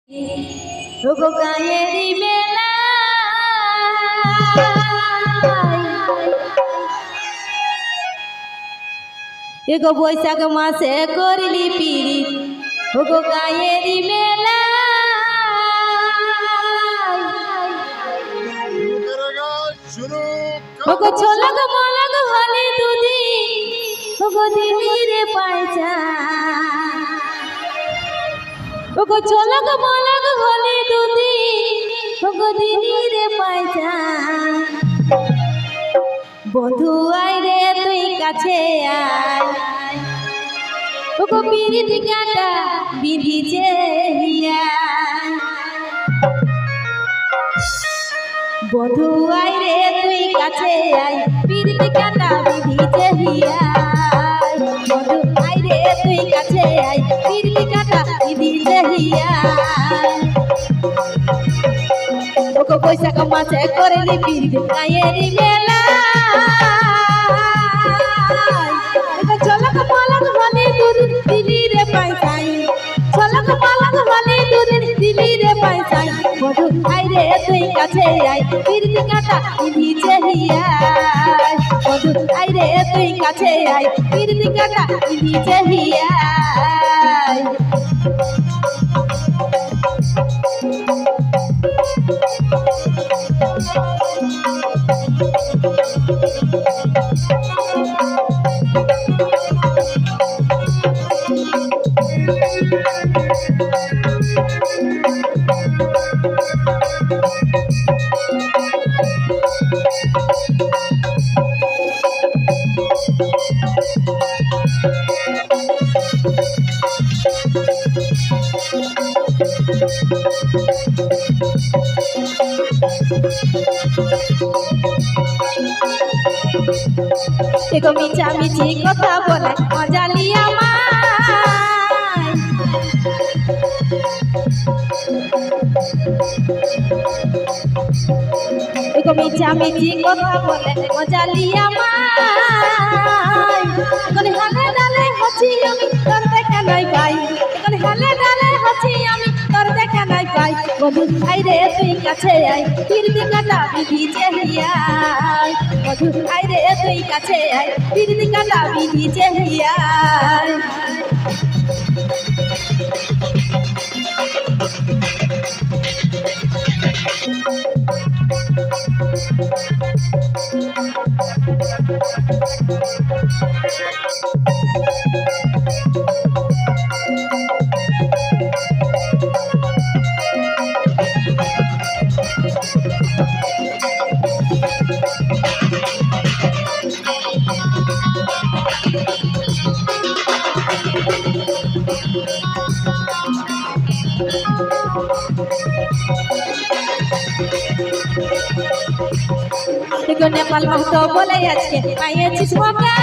গায়েরি মেলা এগো বৈশাখ মাসে করলি পিরি ওগো গায়েরি মেলা ওগো ছোলক মলক হলে দুদি ওগো দিলি রে পাইচা ওগো ছোলক মলক হলে দুদি ওগো দিলি রে পাইচা বন্ধু আয় রে তুই কাছে আয় ওগো পিরিত কাটা বিধিছে হিয়া বন্ধু আয় রে তুই কাছে আয় পিরিত কাটা বিধিছে হিয়া বন্ধু আয় রে তুই কাছে আয় পিরিত কাটা বিধিছে হিয়া ওগো বৈশাখ মাসে করলি পিরিত গায়েরি মেলা ছোলক মলক হলে দুদিন দিলি রে পাইসাই ছোলক মলক হলে দুদিন দিলি রে পাইসাই বধু আই রে তুই কাছে আই পিরিত কাটা বিধিছে হিয়া বধু আই রে তুই কাছে আই পিরিত কাটা বিধিছে হিয়া এগো মিছা মিছি কথা বলে মজালি আমায় এগো মিছা মিছি কথা বলে মজালি আমায় কোন হালে ডালে হচ্ছি আমি তোর দেখা নাই পাই কোন হালে ডালে হচ্ছি আমি তোর দেখা নাই পাই বধু আই রে তুই কাছে আই পিরিত কাটা বিধিছে হিয়া বধু আই রে তুই কাছে আই পিরিত কাটা বিধিছে হিয়া এগো নেপাল মাহতো বলে আজকে পাইয়েছিস মকা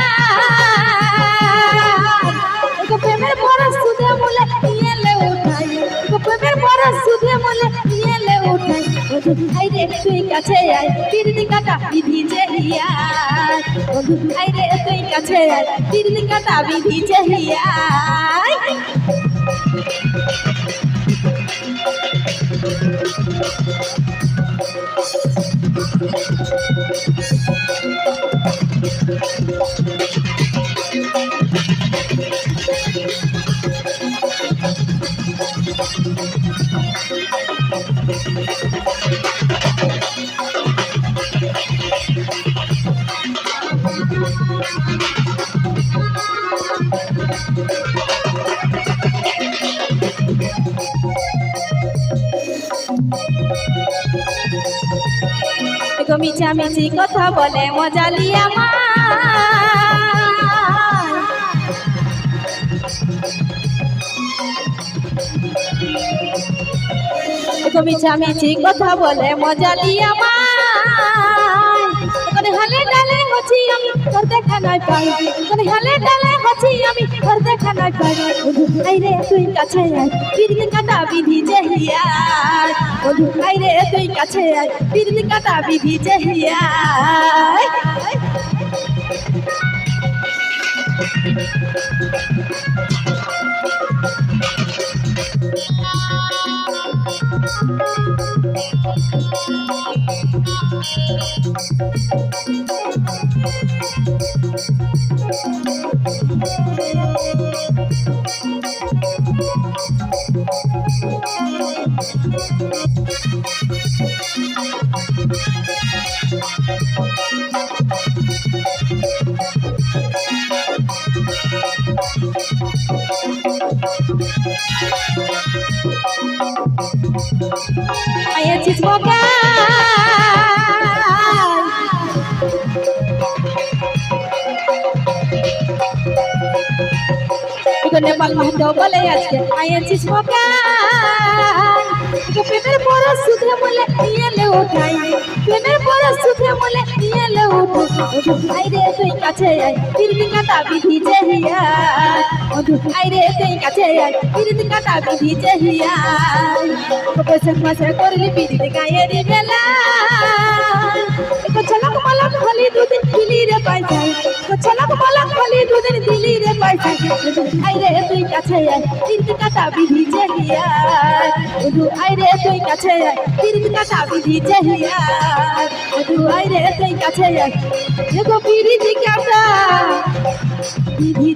এগো প্রেমের বড় সুদে মুলে নিয়েলে উঠাই এগো প্রেমের বড় সুদে মুলে নিয়েলে উঠাই বধু আই রে তুই কাছে আয় পিরিত কাটা বিধিছে হিয়া বধু আই রে তুই কাছে আয় পিরিত কাটা বিধিছে হিয়া এগো মিছা মিছি কথা বলে মজালি আমায় এগো মিছা মিছি কথা বলে মজালি আমায় কোন হালে ডালে হচ্ছি আমি তোর দেখা নাই পাই কোন হালে ডালে হচ্ছি আমি তোর দেখা নাই পাই বধু আই রে তুই কাছে আয় পিরিত কাটা বিধিছে হিয়া বধু আই রে তুই কাছে আয় পিরিত কাটা বিধিছে হিয়া Thank you. আইয়াছিস মকাই তোকে নেপাল মাহাতো বলে আজকে আইয়াছিস মকাই তোকে প্রেমের বড় সুধে বলে নিয়ে লে উঠাই প্রেমের বড় সুধে বলে নিয়ে লে উঠু ভাই রে তুই কাছে আয় তিরটি কাটা বিধি জহিয়া মধু ভাই রে তুই কাছে আয় তিরটি কাটা বিধি জহিয়া বসে বসে করলি বিধি গায়ের বেলা ছলক মলক হলি দুদিন দিলি রে পয়সা ছলক মলক হলি দুদিন দিলি রে পয়সা আই রে তুই কাছে আয় তিরটি কাটা বিধি জহিয়া মধু আই রে তুই কাছে আয় তিরটি কাটা বিধি জহিয়া মধু আই রে তুই কাছে আয় দেখো বিধি কাটা বিধি